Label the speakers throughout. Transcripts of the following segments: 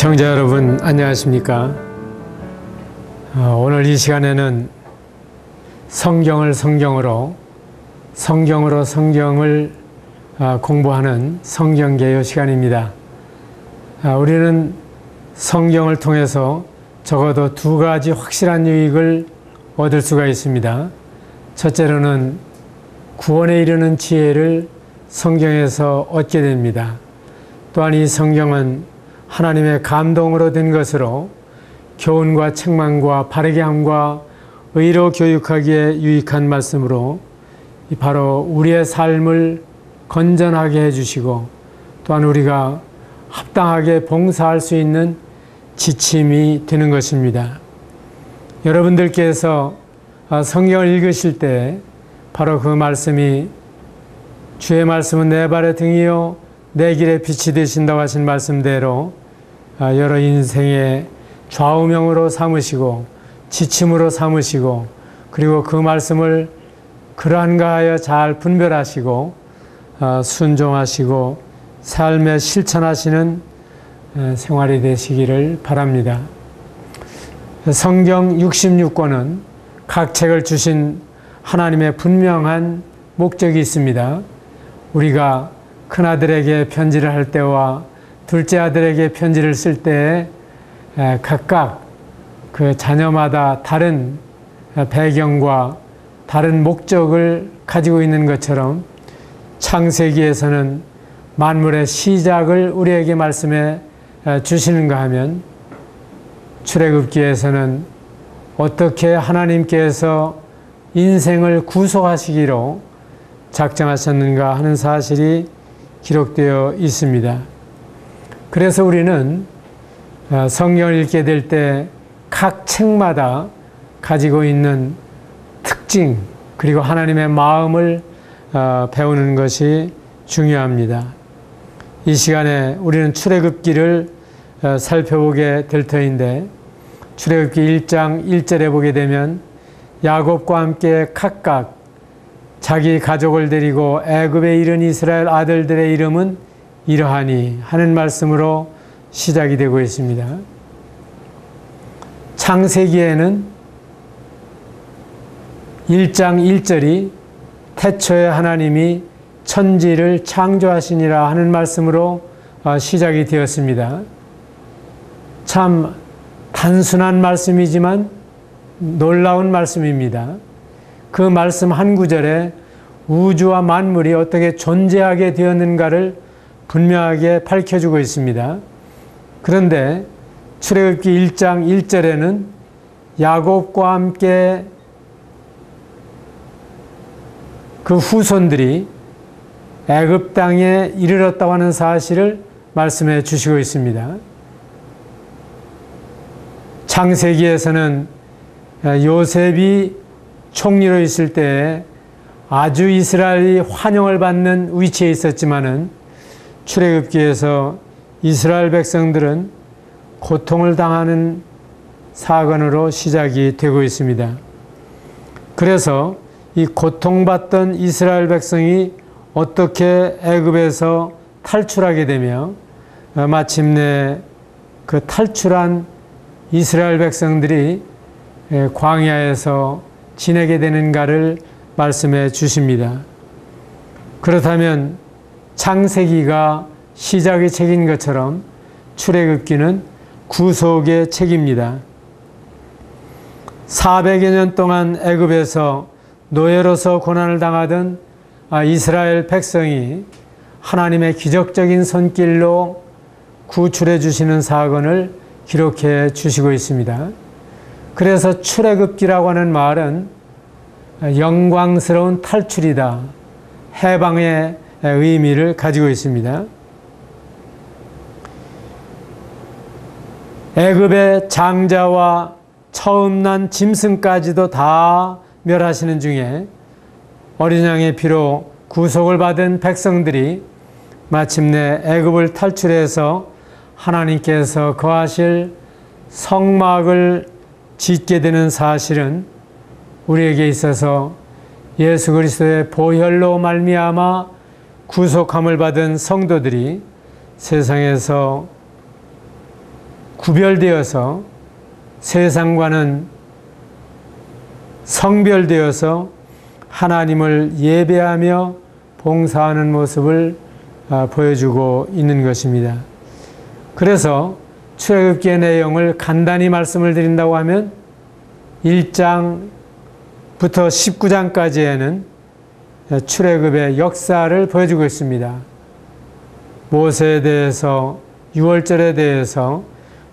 Speaker 1: 시청자 여러분 안녕하십니까? 오늘 이 시간에는 성경을 성경으로 성경을 공부하는 성경개요 시간입니다. 우리는 성경을 통해서 적어도 두 가지 확실한 유익을 얻을 수가 있습니다. 첫째로는 구원에 이르는 지혜를 성경에서 얻게 됩니다. 또한 이 성경은 하나님의 감동으로 된 것으로 교훈과 책망과 바르게 함과 의로 교육하기에 유익한 말씀으로 바로 우리의 삶을 건전하게 해주시고 또한 우리가 합당하게 봉사할 수 있는 지침이 되는 것입니다. 여러분들께서 성경을 읽으실 때 바로 그 말씀이 주의 말씀은 내 발의 등이요 내 길에 빛이 되신다고 하신 말씀대로 여러 인생의 좌우명으로 삼으시고 지침으로 삼으시고 그리고 그 말씀을 그러한가 하여 잘 분별하시고 순종하시고 삶에 실천하시는 생활이 되시기를 바랍니다. 성경 66권은 각 책을 주신 하나님의 분명한 목적이 있습니다. 우리가 큰아들에게 편지를 할 때와 둘째 아들에게 편지를 쓸 때 각각 그 자녀마다 다른 배경과 다른 목적을 가지고 있는 것처럼 창세기에서는 만물의 시작을 우리에게 말씀해 주시는가 하면 출애굽기에서는 어떻게 하나님께서 인생을 구속하시기로 작정하셨는가 하는 사실이 기록되어 있습니다. 그래서 우리는 성경을 읽게 될 때 각 책마다 가지고 있는 특징 그리고 하나님의 마음을 배우는 것이 중요합니다. 이 시간에 우리는 출애굽기를 살펴보게 될 터인데 출애굽기 1장 1절에 보게 되면 야곱과 함께 각각 자기 가족을 데리고 애굽에 이른 이스라엘 아들들의 이름은 이러하니 하는 말씀으로 시작이 되고 있습니다. 창세기에는 1장 1절이 태초에 하나님이 천지를 창조하시니라 하는 말씀으로 시작이 되었습니다. 참 단순한 말씀이지만 놀라운 말씀입니다. 그 말씀 한 구절에 우주와 만물이 어떻게 존재하게 되었는가를 분명하게 밝혀주고 있습니다. 그런데 출애굽기 1장 1절에는 야곱과 함께 그 후손들이 애굽 땅에 이르렀다고 하는 사실을 말씀해 주시고 있습니다. 창세기에서는 요셉이 총리로 있을 때 아주 이스라엘이 환영을 받는 위치에 있었지만은 출애굽기에서 이스라엘 백성들은 고통을 당하는 사건으로 시작이 되고 있습니다. 그래서 이 고통받던 이스라엘 백성이 어떻게 애굽에서 탈출하게 되며 마침내 그 탈출한 이스라엘 백성들이 광야에서 지내게 되는가를 말씀해 주십니다. 그렇다면 창세기가 시작의 책인 것처럼 출애굽기는 구속의 책입니다. 400여 년 동안 애굽에서 노예로서 고난을 당하던 이스라엘 백성이 하나님의 기적적인 손길로 구출해 주시는 사건을 기록해 주시고 있습니다. 그래서 출애굽기라고 하는 말은 영광스러운 탈출이다, 해방의 의미를 가지고 있습니다. 애굽의 장자와 처음 난 짐승까지도 다 멸하시는 중에 어린 양의 피로 구속을 받은 백성들이 마침내 애굽을 탈출해서 하나님께서 거하실 성막을 짓게 되는 사실은 우리에게 있어서 예수 그리스도의 보혈로 말미암아 구속함을 받은 성도들이 세상에서 구별되어서 세상과는 성별되어서 하나님을 예배하며 봉사하는 모습을 보여주고 있는 것입니다. 그래서 출애굽기의 내용을 간단히 말씀을 드린다고 하면 1장부터 19장까지에는 출애굽의 역사를 보여주고 있습니다. 모세에 대해서, 유월절에 대해서,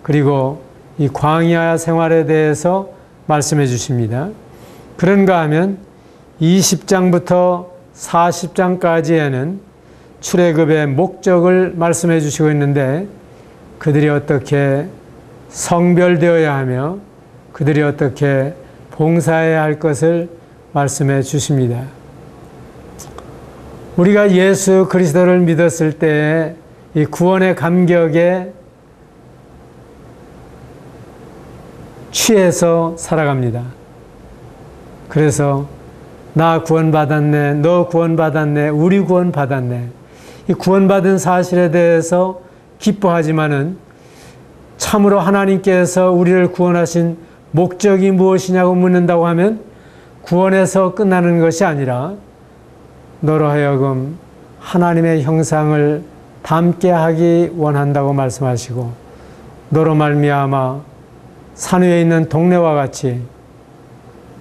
Speaker 1: 그리고 이 광야 생활에 대해서 말씀해 주십니다. 그런가 하면 20장부터 40장까지에는 출애굽의 목적을 말씀해 주시고 있는데, 그들이 어떻게 성별되어야 하며 그들이 어떻게 봉사해야 할 것을 말씀해 주십니다. 우리가 예수 그리스도를 믿었을 때의 이 구원의 감격에 취해서 살아갑니다. 그래서 나 구원받았네, 너 구원받았네, 우리 구원받았네. 이 구원받은 사실에 대해서 기뻐하지만은 참으로 하나님께서 우리를 구원하신 목적이 무엇이냐고 묻는다고 하면 구원에서 끝나는 것이 아니라 너로 하여금 하나님의 형상을 닮게 하기 원한다고 말씀하시고, 너로 말미암아 산 위에 있는 동네와 같이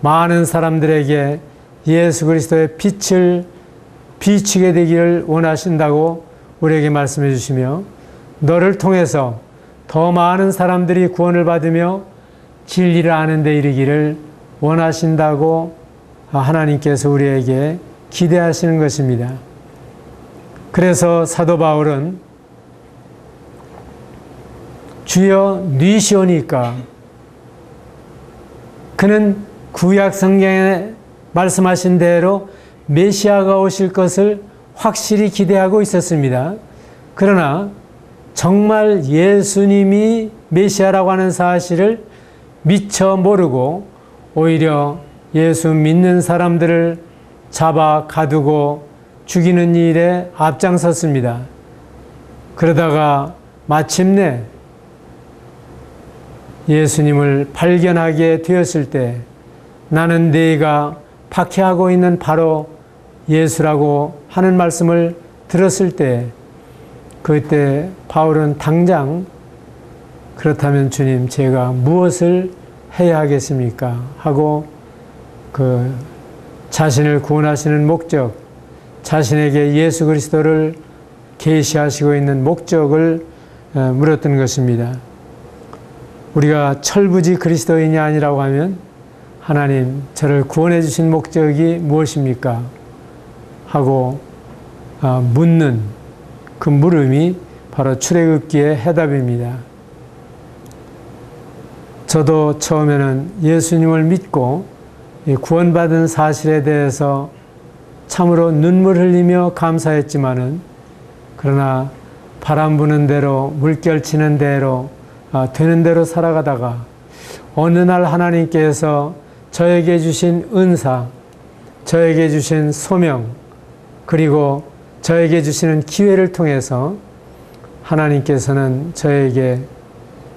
Speaker 1: 많은 사람들에게 예수 그리스도의 빛을 비추게 되기를 원하신다고 우리에게 말씀해 주시며, 너를 통해서 더 많은 사람들이 구원을 받으며 진리를 아는 데 이르기를 원하신다고 하나님께서 우리에게 기대하시는 것입니다. 그래서 사도 바울은 주여 니시오니까, 그는 구약 성경에 말씀하신 대로 메시아가 오실 것을 확실히 기대하고 있었습니다. 그러나 정말 예수님이 메시아라고 하는 사실을 미처 모르고 오히려 예수 믿는 사람들을 잡아 가두고 죽이는 일에 앞장섰습니다. 그러다가 마침내 예수님을 발견하게 되었을 때, 나는 네가 박해하고 있는 바로 예수라고 하는 말씀을 들었을 때, 그때 바울은 당장 그렇다면 주님, 제가 무엇을 해야 하겠습니까? 하고 그 자신을 구원하시는 목적, 자신에게 예수 그리스도를 계시하시고 있는 목적을 물었던 것입니다. 우리가 철부지 그리스도인이 아니라고 하면 하나님, 저를 구원해 주신 목적이 무엇입니까? 하고 묻는 그 물음이 바로 출애굽기의 해답입니다. 저도 처음에는 예수님을 믿고 구원받은 사실에 대해서 참으로 눈물 흘리며 감사했지만은, 그러나 바람 부는 대로, 물결 치는 대로, 되는 대로 살아가다가 어느 날 하나님께서 저에게 주신 은사, 저에게 주신 소명, 그리고 저에게 주시는 기회를 통해서 하나님께서는 저에게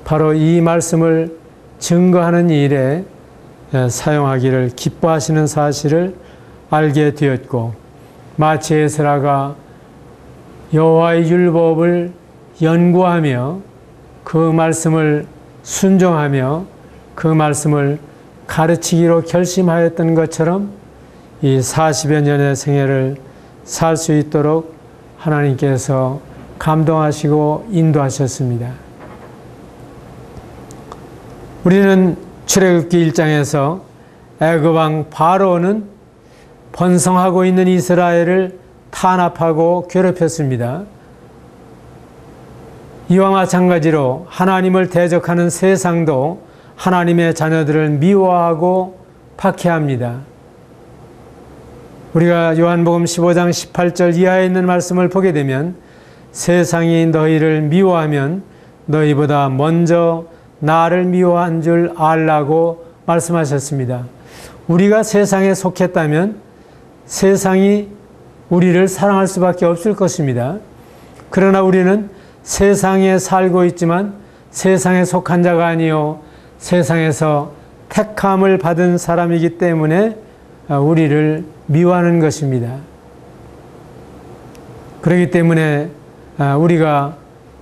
Speaker 1: 바로 이 말씀을 증거하는 일에 사용하기를 기뻐하시는 사실을 알게 되었고, 마치 에스라가 여호와의 율법을 연구하며 그 말씀을 순종하며 그 말씀을 가르치기로 결심하였던 것처럼 이 40여 년의 생애를 살 수 있도록 하나님께서 감동하시고 인도하셨습니다. 우리는 출애굽기 1장에서 애굽 왕 바로는 번성하고 있는 이스라엘을 탄압하고 괴롭혔습니다. 이와 마찬가지로 하나님을 대적하는 세상도 하나님의 자녀들을 미워하고 박해합니다. 우리가 요한복음 15장 18절 이하에 있는 말씀을 보게 되면, 세상이 너희를 미워하면 너희보다 먼저 나를 미워한 줄 알라고 말씀하셨습니다. 우리가 세상에 속했다면 세상이 우리를 사랑할 수밖에 없을 것입니다. 그러나 우리는 세상에 살고 있지만 세상에 속한 자가 아니요 세상에서 택함을 받은 사람이기 때문에 우리를 미워하는 것입니다. 그렇기 때문에 우리가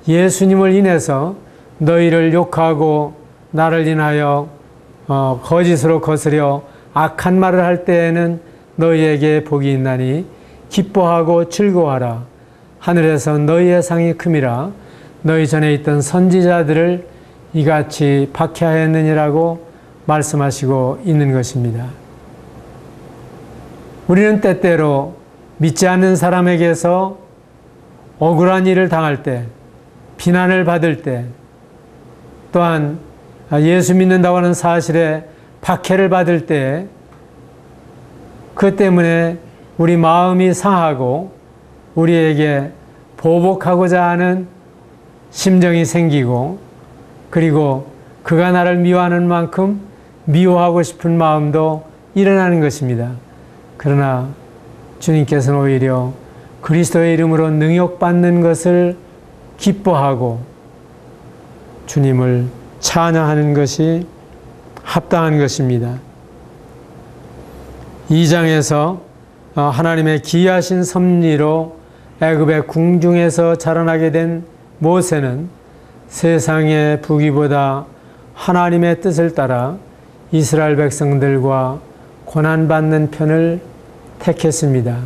Speaker 1: 예수님을 인해서 너희를 욕하고 나를 인하여 거짓으로 거스려 악한 말을 할 때에는 너희에게 복이 있나니 기뻐하고 즐거워하라. 하늘에서 너희의 상이 큼이라. 너희 전에 있던 선지자들을 이같이 박해하였느니라고 말씀하시고 있는 것입니다. 우리는 때때로 믿지 않는 사람에게서 억울한 일을 당할 때, 비난을 받을 때, 또한 예수 믿는다고 하는 사실에 박해를 받을 때, 그 때문에 우리 마음이 상하고 우리에게 보복하고자 하는 심정이 생기고, 그리고 그가 나를 미워하는 만큼 미워하고 싶은 마음도 일어나는 것입니다. 그러나 주님께서는 오히려 그리스도의 이름으로 능욕받는 것을 기뻐하고 주님을 찬양하는 것이 합당한 것입니다. 2장에서 하나님의 기이하신 섭리로 애굽의 궁중에서 자라나게 된 모세는 세상의 부귀보다 하나님의 뜻을 따라 이스라엘 백성들과 고난받는 편을 택했습니다.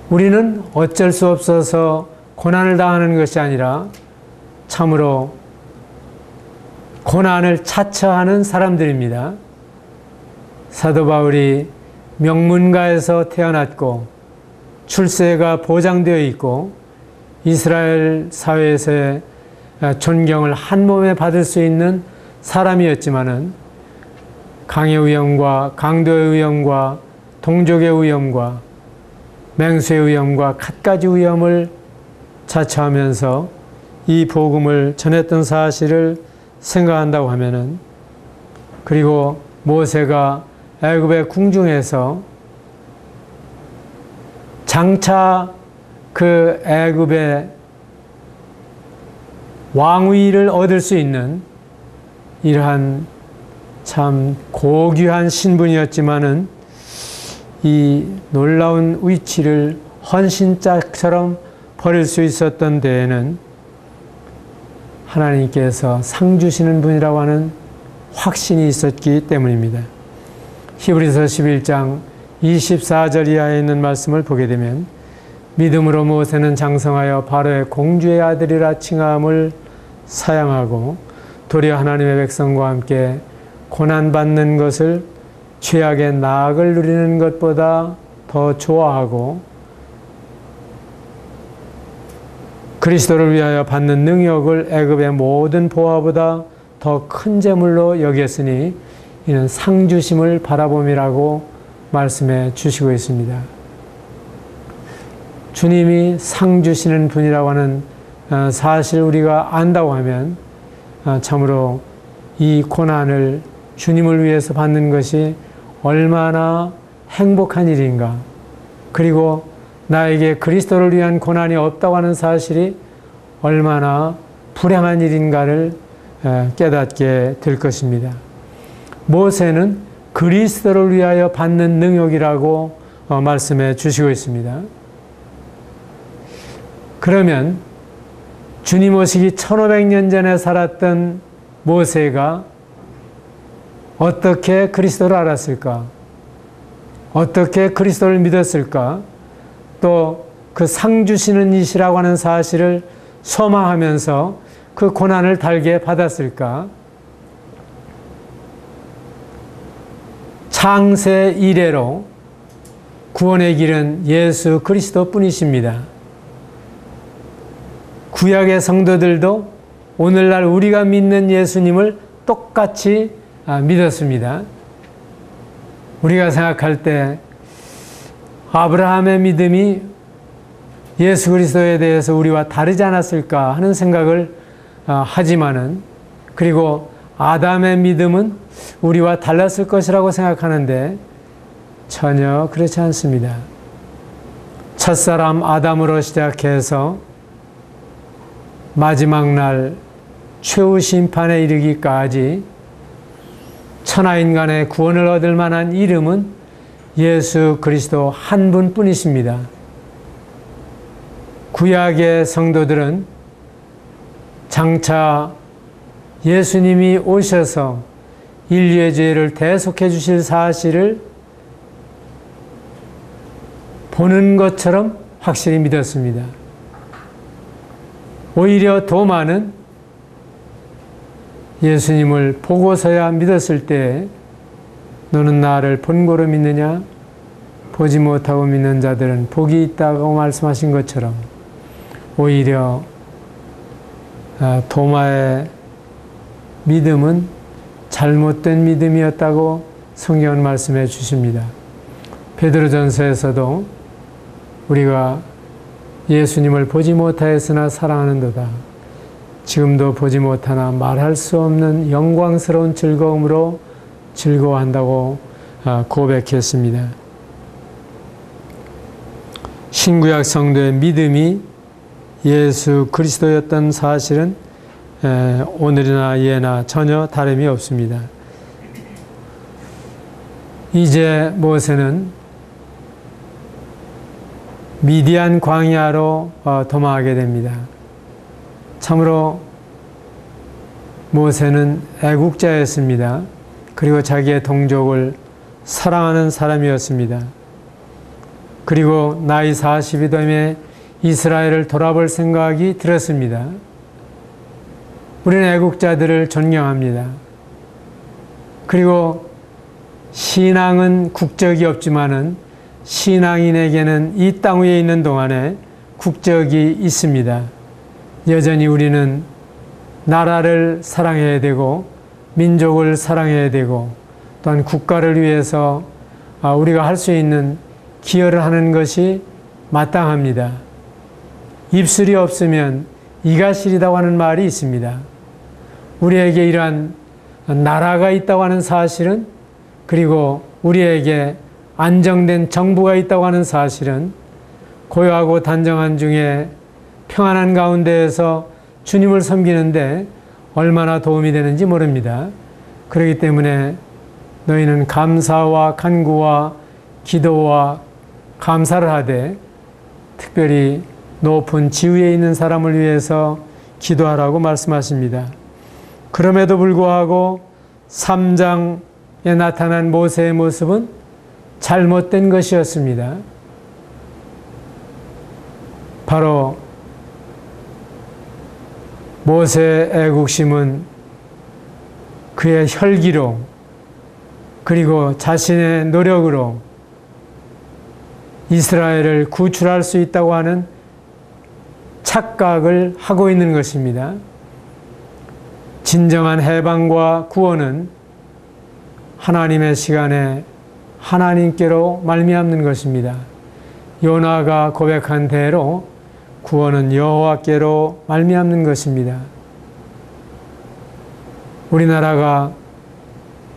Speaker 1: 우리는 어쩔 수 없어서 고난을 당하는 것이 아니라 참으로 고난을 자처하는 사람들입니다. 사도 바울이 명문가에서 태어났고 출세가 보장되어 있고 이스라엘 사회에서의 존경을 한 몸에 받을 수 있는 사람이었지만은 강의 위험과 강도의 위험과 동족의 위험과 맹수의 위험과 갖가지 위험을 자처하면서 이 복음을 전했던 사실을 생각한다고 하면은, 그리고 모세가 애굽의 궁중에서 장차 그 애굽의 왕위를 얻을 수 있는 이러한 참 고귀한 신분이었지만은 이 놀라운 위치를 헌신짝처럼 버릴 수 있었던 데에는 하나님께서 상 주시는 분이라고 하는 확신이 있었기 때문입니다. 히브리서 11장 24절 이하에 있는 말씀을 보게 되면 믿음으로 모세는 장성하여 바로의 공주의 아들이라 칭함을 사양하고 도리어 하나님의 백성과 함께 고난받는 것을 죄악의 나악을 누리는 것보다 더 좋아하고 그리스도를 위하여 받는 능력을 애굽의 모든 보화보다 더 큰 재물로 여겼으니 이는 상 주심을 바라봄이라고 말씀해 주시고 있습니다. 주님이 상 주시는 분이라고 하는 사실 우리가 안다고 하면 참으로 이 고난을 주님을 위해서 받는 것이 얼마나 행복한 일인가, 그리고 나에게 그리스도를 위한 고난이 없다고 하는 사실이 얼마나 불행한 일인가를 깨닫게 될 것입니다. 모세는 그리스도를 위하여 받는 능력이라고 말씀해 주시고 있습니다. 그러면 주님 오시기 1500년 전에 살았던 모세가 어떻게 그리스도를 알았을까? 어떻게 그리스도를 믿었을까? 또 그 상 주시는 이시라고 하는 사실을 소망하면서 그 고난을 달게 받았을까? 창세 이래로 구원의 길은 예수 그리스도 뿐이십니다. 구약의 성도들도 오늘날 우리가 믿는 예수님을 똑같이 믿었습니다. 우리가 생각할 때 아브라함의 믿음이 예수 그리스도에 대해서 우리와 다르지 않았을까 하는 생각을 하지만은, 그리고 아담의 믿음은 우리와 달랐을 것이라고 생각하는데 전혀 그렇지 않습니다. 첫사람 아담으로 시작해서 마지막 날 최후 심판에 이르기까지 천하인간의 구원을 얻을 만한 이름은 예수 그리스도 한 분뿐이십니다. 구약의 성도들은 장차 예수님이 오셔서 인류의 죄를 대속해 주실 사실을 보는 것처럼 확실히 믿었습니다. 오히려 도마는 예수님을 보고서야 믿었을 때 너는 나를 본고로 믿느냐? 보지 못하고 믿는 자들은 복이 있다고 말씀하신 것처럼 오히려 도마의 믿음은 잘못된 믿음이었다고 성경은 말씀해 주십니다. 베드로전서에서도 우리가 예수님을 보지 못하였으나 사랑하는도다. 지금도 보지 못하나 말할 수 없는 영광스러운 즐거움으로 즐거워한다고 고백했습니다. 신구약 성도의 믿음이 예수 그리스도였던 사실은 오늘이나 예나 전혀 다름이 없습니다. 이제 모세는 미디안 광야로 도망하게 됩니다. 참으로 모세는 애국자였습니다. 그리고 자기의 동족을 사랑하는 사람이었습니다. 그리고 나이 40이 되매 이스라엘을 돌아볼 생각이 들었습니다. 우리는 애국자들을 존경합니다. 그리고 신앙은 국적이 없지만은 신앙인에게는 이 땅 위에 있는 동안에 국적이 있습니다. 여전히 우리는 나라를 사랑해야 되고 민족을 사랑해야 되고 또한 국가를 위해서 우리가 할 수 있는 기여를 하는 것이 마땅합니다. 입술이 없으면 이가 시리다고 하는 말이 있습니다. 우리에게 이러한 나라가 있다고 하는 사실은 그리고 우리에게 안정된 정부가 있다고 하는 사실은 고요하고 단정한 중에 평안한 가운데에서 주님을 섬기는데 얼마나 도움이 되는지 모릅니다. 그렇기 때문에 너희는 감사와 간구와 기도와 감사를 하되 특별히 높은 지위에 있는 사람을 위해서 기도하라고 말씀하십니다. 그럼에도 불구하고 3장에 나타난 모세의 모습은 잘못된 것이었습니다. 바로 모세의 애국심은 그의 혈기로 그리고 자신의 노력으로 이스라엘을 구출할 수 있다고 하는 착각을 하고 있는 것입니다. 진정한 해방과 구원은 하나님의 시간에 하나님께로 말미암는 것입니다. 요나가 고백한 대로 구원은 여호와께로 말미암는 것입니다. 우리나라가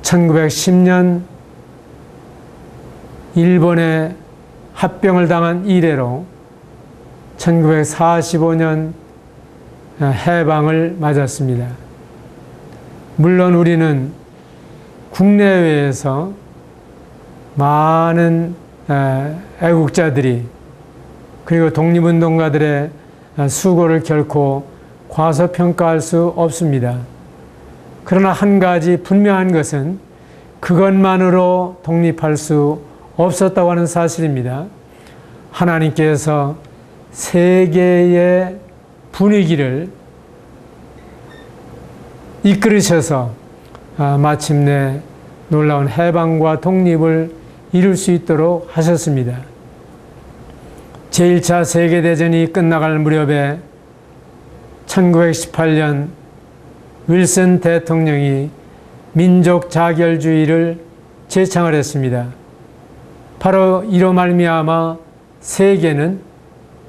Speaker 1: 1910년 일본에 합병을 당한 이래로 1945년 해방을 맞았습니다. 물론 우리는 국내외에서 많은 애국자들이 그리고 독립운동가들의 수고를 결코 과소평가할 수 없습니다. 그러나 한 가지 분명한 것은 그것만으로 독립할 수 없었다고 하는 사실입니다. 하나님께서 세계의 분위기를 이끌으셔서 마침내 놀라운 해방과 독립을 이룰 수 있도록 하셨습니다. 제1차 세계대전이 끝나갈 무렵에 1918년 윌슨 대통령이 민족 자결주의를 제창을 했습니다. 바로 이로 말미암아 세계는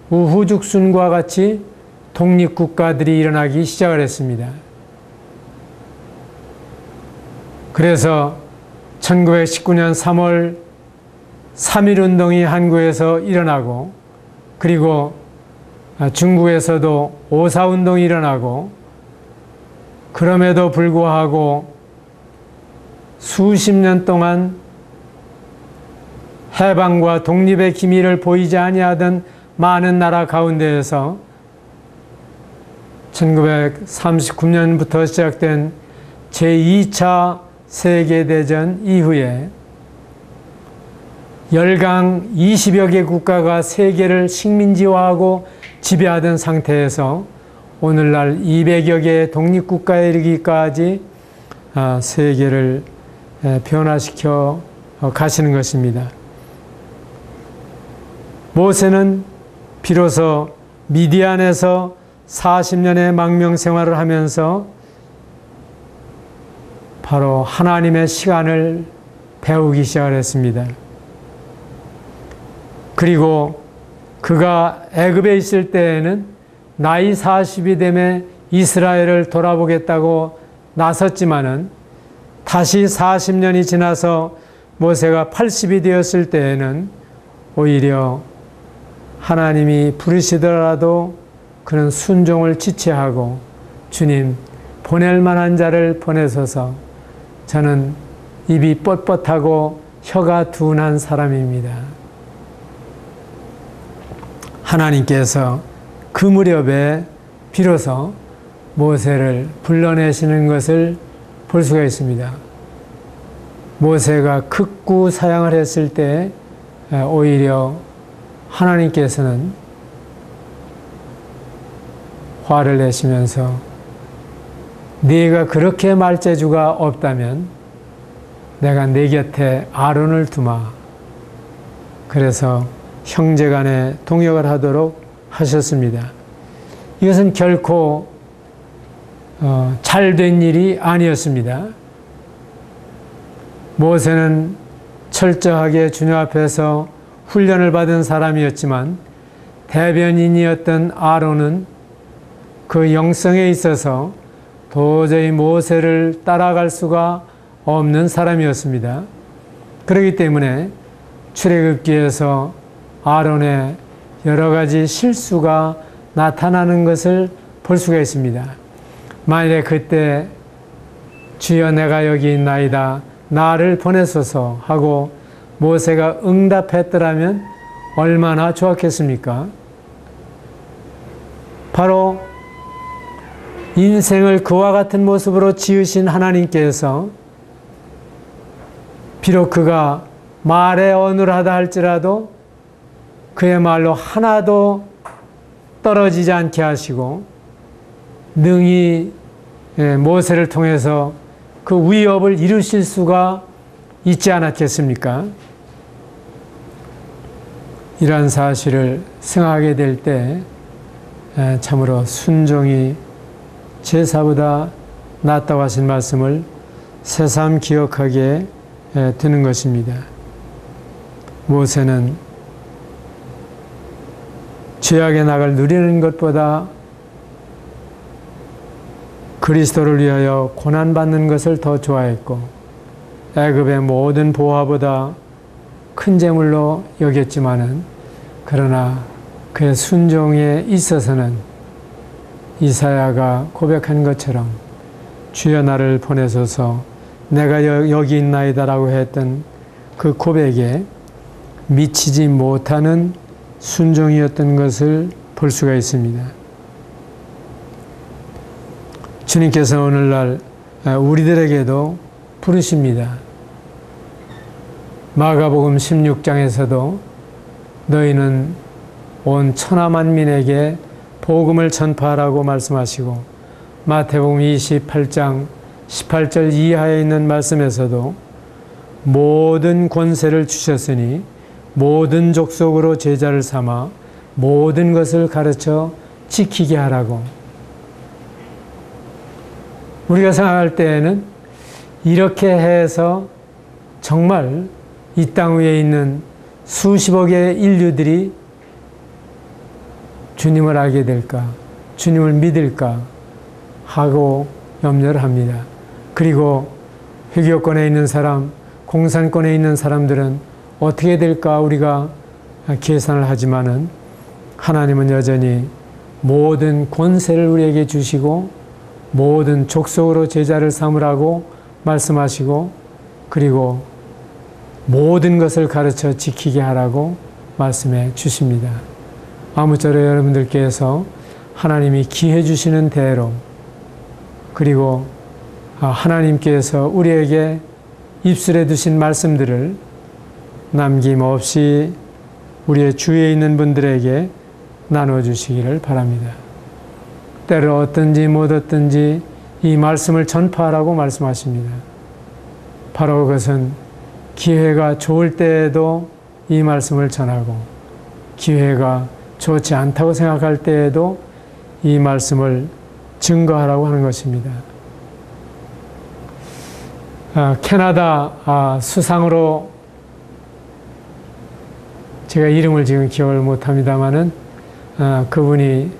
Speaker 1: 우후죽순과 같이 독립국가들이 일어나기 시작을 했습니다. 그래서 1919년 3월 3.1운동이 한국에서 일어나고 그리고 중국에서도 5.4운동이 일어나고 그럼에도 불구하고 수십 년 동안 해방과 독립의 기미를 보이지 아니하던 많은 나라 가운데에서 1939년부터 시작된 제2차 세계대전 이후에 열강 20여 개 국가가 세계를 식민지화하고 지배하던 상태에서 오늘날 200여 개의 독립국가에 이르기까지 세계를 변화시켜 가시는 것입니다. 모세는 비로소 미디안에서 40년의 망명 생활을 하면서 바로 하나님의 시간을 배우기 시작을 했습니다. 그리고 그가 애굽에 있을 때에는 나이 40이 되매 이스라엘을 돌아보겠다고 나섰지만은 다시 40년이 지나서 모세가 80이 되었을 때에는 오히려 하나님이 부르시더라도 그는 순종을 지체하고 주님 보낼 만한 자를 보내소서 저는 입이 뻣뻣하고 혀가 둔한 사람입니다. 하나님께서 그 무렵에 비로소 모세를 불러내시는 것을 볼 수가 있습니다. 모세가 극구 사양을 했을 때 오히려 하나님께서는 화를 내시면서 네가 그렇게 말재주가 없다면 내가 네 곁에 아론을 두마. 그래서 형제간에 동역을 하도록 하셨습니다. 이것은 결코 잘된 일이 아니었습니다. 모세는 철저하게 주님 앞에서 훈련을 받은 사람이었지만 대변인이었던 아론은 그 영성에 있어서 도저히 모세를 따라갈 수가 없는 사람이었습니다. 그렇기 때문에 출애굽기에서 아론의 여러 가지 실수가 나타나는 것을 볼 수가 있습니다. 만일에 그때 주여 내가 여기 있나이다 나를 보내소서 하고 모세가 응답했더라면 얼마나 좋았겠습니까? 바로 인생을 그와 같은 모습으로 지으신 하나님께서 비록 그가 말에 어눌하다 할지라도 그의 말로 하나도 떨어지지 않게 하시고 능히 모세를 통해서 그 위협을 이루실 수가 있지 않았겠습니까? 이러한 사실을 생각하게 될 때 참으로 순종이 제사보다 낫다고 하신 말씀을 새삼 기억하게 되는 것입니다. 모세는 죄악의 낙을 누리는 것보다 그리스도를 위하여 고난받는 것을 더 좋아했고 애굽의 모든 보화보다 큰 재물로 여겼지만은 그러나 그의 순종에 있어서는 이사야가 고백한 것처럼 주여 나를 보내소서 내가 여기 있나이다라고 했던 그 고백에 미치지 못하는 순종이었던 것을 볼 수가 있습니다. 주님께서 오늘날 우리들에게도 부르십니다. 마가복음 16장에서도 너희는 온 천하 만민에게 복음을 전파하라고 말씀하시고 마태복음 28장 18절 이하에 있는 말씀에서도 모든 권세를 주셨으니 모든 족속으로 제자를 삼아 모든 것을 가르쳐 지키게 하라고. 우리가 생각할 때에는 이렇게 해서 정말 이 땅 위에 있는 수십억의 인류들이 주님을 알게 될까, 주님을 믿을까 하고 염려를 합니다. 그리고 회교권에 있는 사람, 공산권에 있는 사람들은 어떻게 될까 우리가 계산을 하지만은 하나님은 여전히 모든 권세를 우리에게 주시고 모든 족속으로 제자를 삼으라고 말씀하시고 그리고 모든 것을 가르쳐 지키게 하라고 말씀해 주십니다. 아무쪼록 여러분들께서 하나님이 기회 주시는 대로 그리고 하나님께서 우리에게 입술에 두신 말씀들을 남김없이 우리의 주위에 있는 분들에게 나눠주시기를 바랍니다. 때로 어떤지 못 어떤지 이 말씀을 전파하라고 말씀하십니다. 바로 그것은 기회가 좋을 때에도 이 말씀을 전하고 기회가 좋지 않다고 생각할 때에도 이 말씀을 증거하라고 하는 것입니다. 캐나다 수상으로 제가 이름을 지금 기억을 못합니다마는 그분이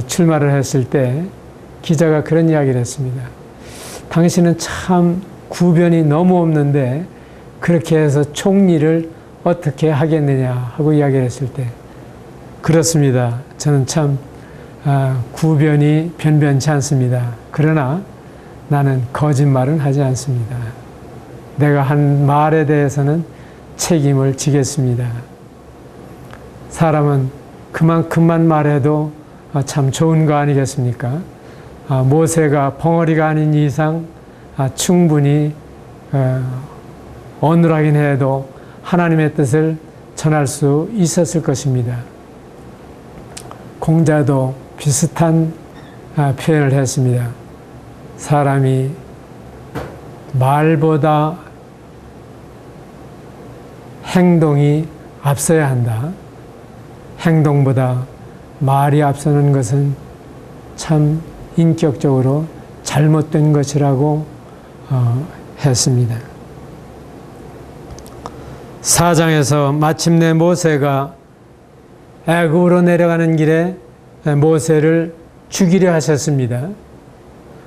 Speaker 1: 출마를 했을 때 기자가 그런 이야기를 했습니다. 당신은 참 구변이 너무 없는데 그렇게 해서 총리를 어떻게 하겠느냐 하고 이야기를 했을 때 그렇습니다. 저는 참 구변이 변변치 않습니다. 그러나 나는 거짓말은 하지 않습니다. 내가 한 말에 대해서는 책임을 지겠습니다. 사람은 그만큼만 말해도 참 좋은 거 아니겠습니까? 모세가 벙어리가 아닌 이상 충분히 어눌하긴 해도 하나님의 뜻을 전할 수 있었을 것입니다. 공자도 비슷한 표현을 했습니다. 사람이 말보다 행동이 앞서야 한다. 행동보다 말이 앞서는 것은 참 인격적으로 잘못된 것이라고 했습니다. 4장에서 마침내 모세가 애굽으로 내려가는 길에 모세를 죽이려 하셨습니다.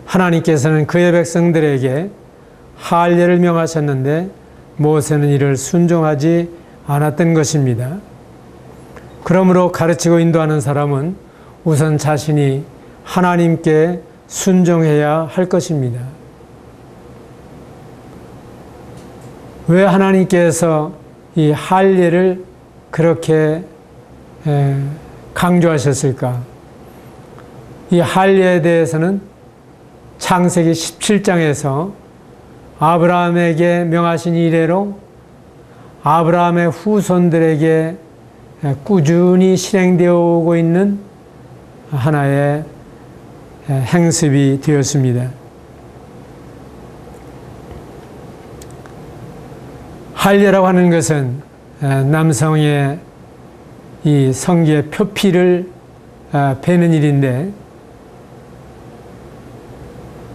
Speaker 1: 하나님께서는 그의 백성들에게 할례를 명하셨는데 모세는 이를 순종하지 않았던 것입니다. 그러므로 가르치고 인도하는 사람은 우선 자신이 하나님께 순종해야 할 것입니다. 왜 하나님께서 이 할례를 그렇게 강조하셨을까? 이 할례에 대해서는 창세기 17장에서 아브라함에게 명하신 이래로 아브라함의 후손들에게 꾸준히 실행되어 오고 있는 하나의 행습이 되었습니다. 할례라고 하는 것은 남성의 이 성기의 표피를 베는 일인데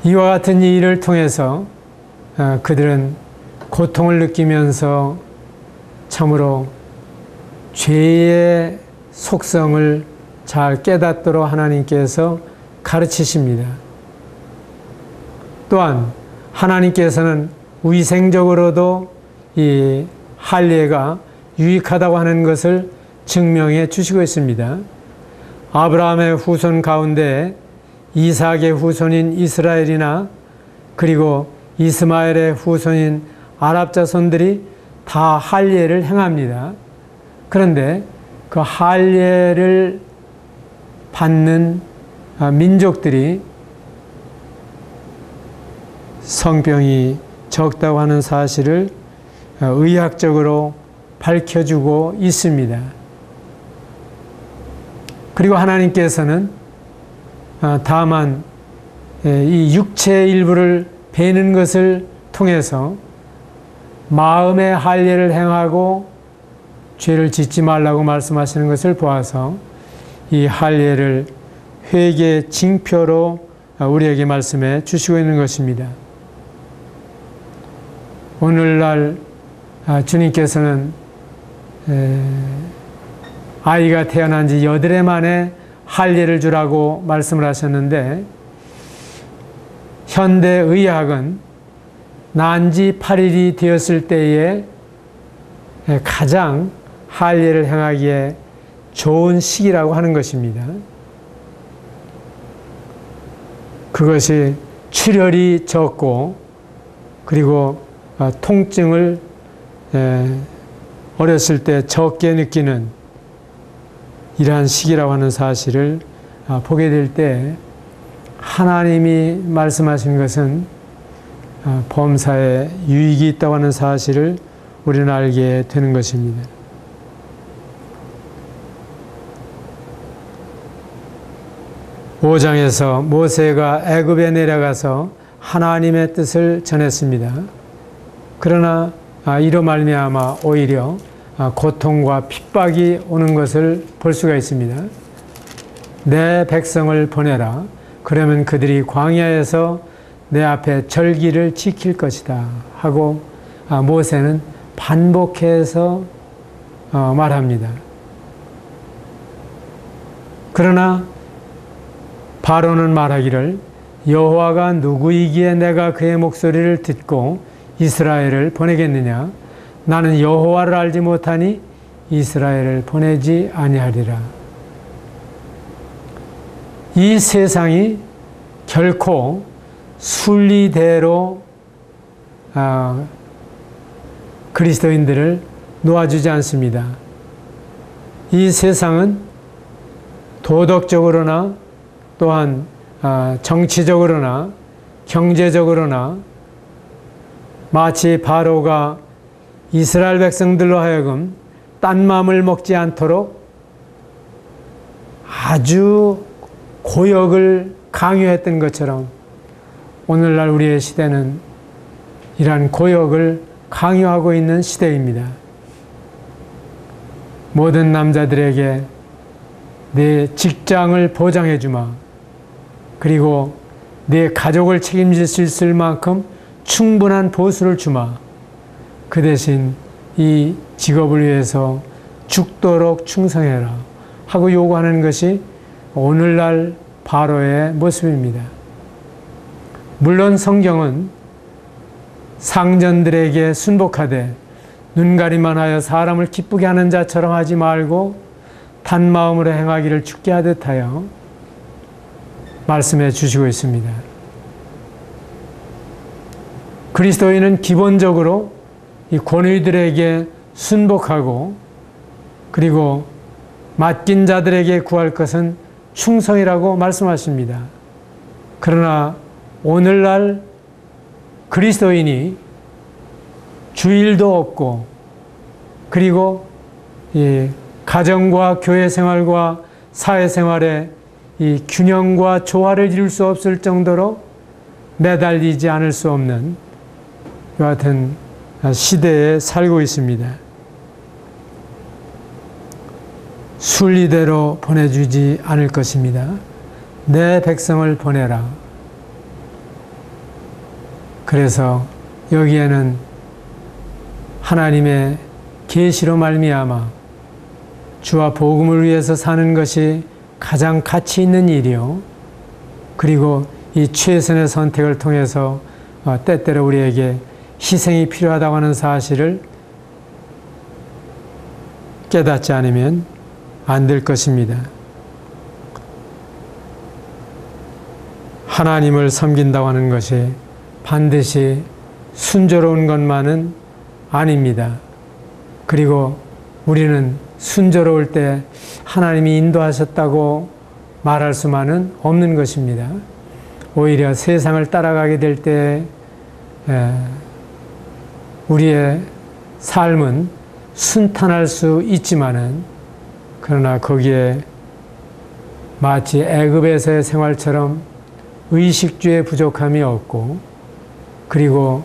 Speaker 1: 이와 같은 일을 통해서 그들은 고통을 느끼면서 참으로 죄의 속성을 잘 깨닫도록 하나님께서 가르치십니다. 또한 하나님께서는 위생적으로도 이 할례가 유익하다고 하는 것을 증명해 주시고 있습니다. 아브라함의 후손 가운데 이삭의 후손인 이스라엘이나 그리고 이스마엘의 후손인 아랍 자손들이 다 할례를 행합니다. 그런데 그 할례를 받는 민족들이 성병이 적다고 하는 사실을 의학적으로 밝혀주고 있습니다. 그리고 하나님께서는 다만 이 육체의 일부를 베는 것을 통해서 마음의 할례를 행하고 죄를 짓지 말라고 말씀하시는 것을 보아서 이 할례를 회개 징표로 우리에게 말씀해 주시고 있는 것입니다. 오늘날 주님께서는 아이가 태어난 지 8해 만에 할례를 주라고 말씀을 하셨는데 현대의학은 난 지 8일이 되었을 때에 가장 할례를 행하기에 좋은 시기라고 하는 것입니다. 그것이 출혈이 적고 그리고 통증을 어렸을 때 적게 느끼는 이러한 시기라고 하는 사실을 보게 될 때 하나님이 말씀하신 것은 범사에 유익이 있다고 하는 사실을 우리는 알게 되는 것입니다. 오 장에서 모세가 애굽에 내려가서 하나님의 뜻을 전했습니다. 그러나 이로 말미암아 오히려 고통과 핍박이 오는 것을 볼 수가 있습니다. 내 백성을 보내라. 그러면 그들이 광야에서 내 앞에 절기를 지킬 것이다 하고 모세는 반복해서 말합니다. 그러나 바로는 말하기를 여호와가 누구이기에 내가 그의 목소리를 듣고 이스라엘을 보내겠느냐? 나는 여호와를 알지 못하니 이스라엘을 보내지 아니하리라. 이 세상이 결코 순리대로 그리스도인들을 놓아주지 않습니다. 이 세상은 도덕적으로나 또한 정치적으로나 경제적으로나 마치 바로가 이스라엘 백성들로 하여금 딴 마음을 먹지 않도록 아주 고역을 강요했던 것처럼 오늘날 우리의 시대는 이러한 고역을 강요하고 있는 시대입니다. 모든 남자들에게 내 직장을 보장해 주마. 그리고 내 가족을 책임질 수 있을 만큼 충분한 보수를 주마. 그 대신 이 직업을 위해서 죽도록 충성해라 하고 요구하는 것이 오늘날 바로의 모습입니다. 물론 성경은 상전들에게 순복하되 눈가림만 하여 사람을 기쁘게 하는 자처럼 하지 말고 단마음으로 행하기를 죽게 하듯 하여 말씀해 주시고 있습니다. 그리스도인은 기본적으로 이 권위들에게 순복하고 그리고 맡긴 자들에게 구할 것은 충성이라고 말씀하십니다. 그러나 오늘날 그리스도인이 주일도 없고 그리고 이 가정과 교회 생활과 사회 생활에 이 균형과 조화를 이룰 수 없을 정도로 매달리지 않을 수 없는 이와 같은 시대에 살고 있습니다. 순리대로 보내주지 않을 것입니다. 내 백성을 보내라. 그래서 여기에는 하나님의 계시로 말미암아 주와 복음을 위해서 사는 것이 가장 가치 있는 일이요. 그리고 이 최선의 선택을 통해서 때때로 우리에게 희생이 필요하다고 하는 사실을 깨닫지 않으면 안 될 것입니다. 하나님을 섬긴다고 하는 것이 반드시 순조로운 것만은 아닙니다. 그리고 우리는 순조로울 때 하나님이 인도하셨다고 말할 수만은 없는 것입니다. 오히려 세상을 따라가게 될 때 우리의 삶은 순탄할 수 있지만은 그러나 거기에 마치 애굽에서의 생활처럼 의식주의 부족함이 없고 그리고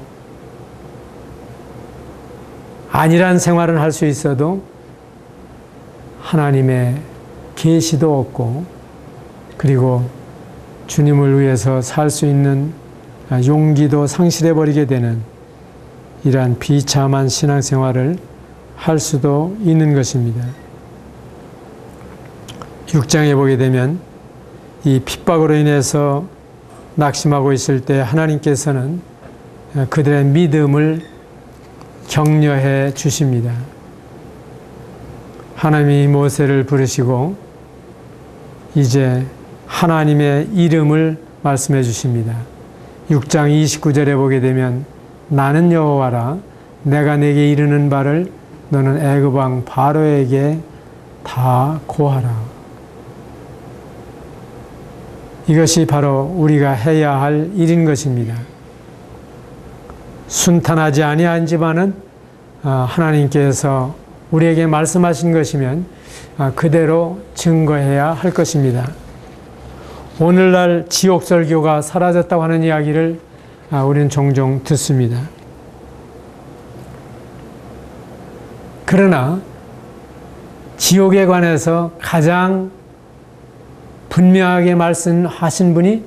Speaker 1: 안일한 생활은 할 수 있어도 하나님의 계시도 없고 그리고 주님을 위해서 살 수 있는 용기도 상실해버리게 되는 이러한 비참한 신앙생활을 할 수도 있는 것입니다. 6장에 보게 되면 이 핍박으로 인해서 낙심하고 있을 때 하나님께서는 그들의 믿음을 격려해 주십니다. 하나님이 모세를 부르시고 이제 하나님의 이름을 말씀해 주십니다. 6장 29절에 보게 되면 나는 여호와라 내가 내게 이르는 바를 너는 애굽 왕 바로에게 다 고하라. 이것이 바로 우리가 해야 할 일인 것입니다. 순탄하지 아니하지만은 하나님께서 우리에게 말씀하신 것이면 그대로 증거해야 할 것입니다. 오늘날 지옥 설교가 사라졌다고 하는 이야기를 우리는 종종 듣습니다. 그러나 지옥에 관해서 가장 분명하게 말씀하신 분이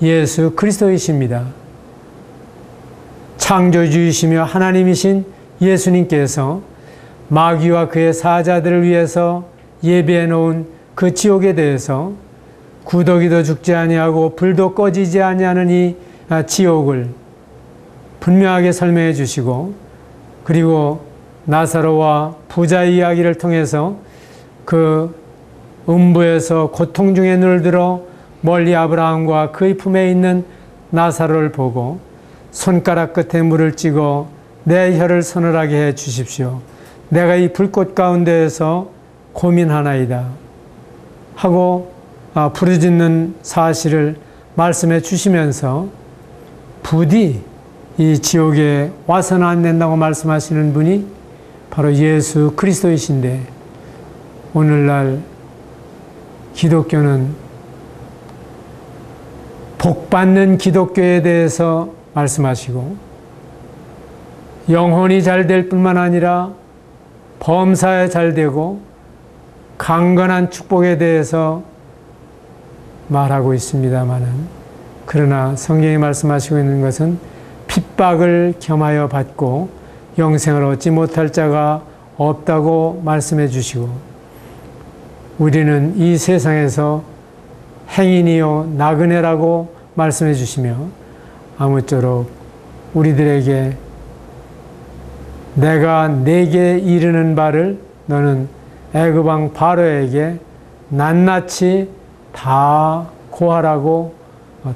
Speaker 1: 예수 그리스도이십니다. 창조주이시며 하나님이신 예수님께서 마귀와 그의 사자들을 위해서 예비해 놓은 그 지옥에 대해서 구더기도 죽지 아니하고 불도 꺼지지 아니하는 이 지옥을 분명하게 설명해 주시고, 그리고 나사로와 부자의 이야기를 통해서 그 음부에서 고통 중에 눈을 들어 멀리 아브라함과 그의 품에 있는 나사로를 보고 손가락 끝에 물을 찍어 내 혀를 서늘하게 해 주십시오. 내가 이 불꽃 가운데에서 고민하나이다 하고 부르짖는 사실을 말씀해 주시면서 부디 이 지옥에 와서는 안 된다고 말씀하시는 분이 바로 예수 그리스도이신데, 오늘날 기독교는 복받는 기독교에 대해서 말씀하시고 영혼이 잘 될 뿐만 아니라 범사에 잘 되고 강건한 축복에 대해서 말하고 있습니다마는, 그러나 성경이 말씀하시고 있는 것은 핍박을 겸하여 받고 영생을 얻지 못할 자가 없다고 말씀해 주시고, 우리는 이 세상에서 행인이요 나그네라고 말씀해 주시며, 아무쪼록 우리들에게 내가 내게 이르는 바를 너는 애굽 왕 바로에게 낱낱이 다 고하라고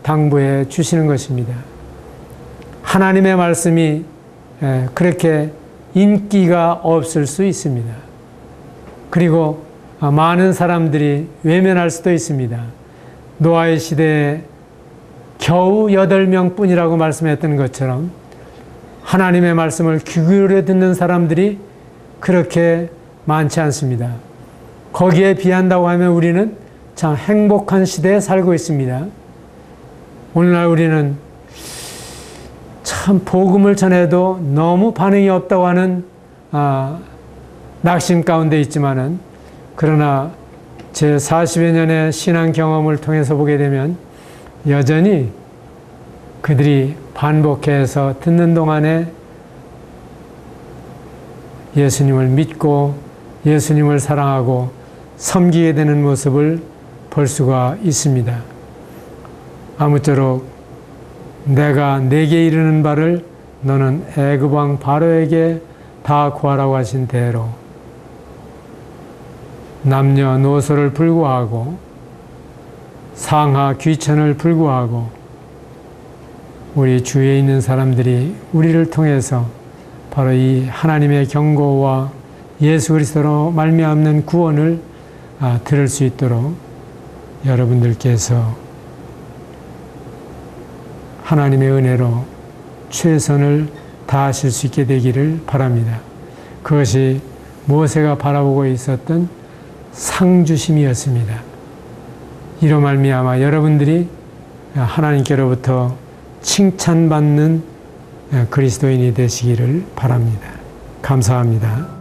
Speaker 1: 당부해 주시는 것입니다. 하나님의 말씀이 그렇게 인기가 없을 수 있습니다. 그리고 많은 사람들이 외면할 수도 있습니다. 노아의 시대에 겨우 8명 뿐이라고 말씀했던 것처럼 하나님의 말씀을 귀 기울여 듣는 사람들이 그렇게 많지 않습니다. 거기에 비한다고 하면 우리는 참 행복한 시대에 살고 있습니다. 오늘날 우리는 참 복음을 전해도 너무 반응이 없다고 하는 낙심 가운데 있지만은, 그러나 제 40여 년의 신앙 경험을 통해서 보게 되면 여전히 그들이 반복해서 듣는 동안에 예수님을 믿고 예수님을 사랑하고 섬기게 되는 모습을 볼 수가 있습니다. 아무쪼록 내가 내게 이르는 바를 너는 애굽 왕 바로에게 다 구하라고 하신 대로 남녀노소를 불구하고 상하 귀천을 불구하고 우리 주위에 있는 사람들이 우리를 통해서 바로 이 하나님의 경고와 예수 그리스도로 말미암는 구원을 들을 수 있도록 여러분들께서 하나님의 은혜로 최선을 다하실 수 있게 되기를 바랍니다. 그것이 모세가 바라보고 있었던 상주심이었습니다. 이로 말미암아 여러분들이 하나님께로부터 칭찬받는 그리스도인이 되시기를 바랍니다. 감사합니다.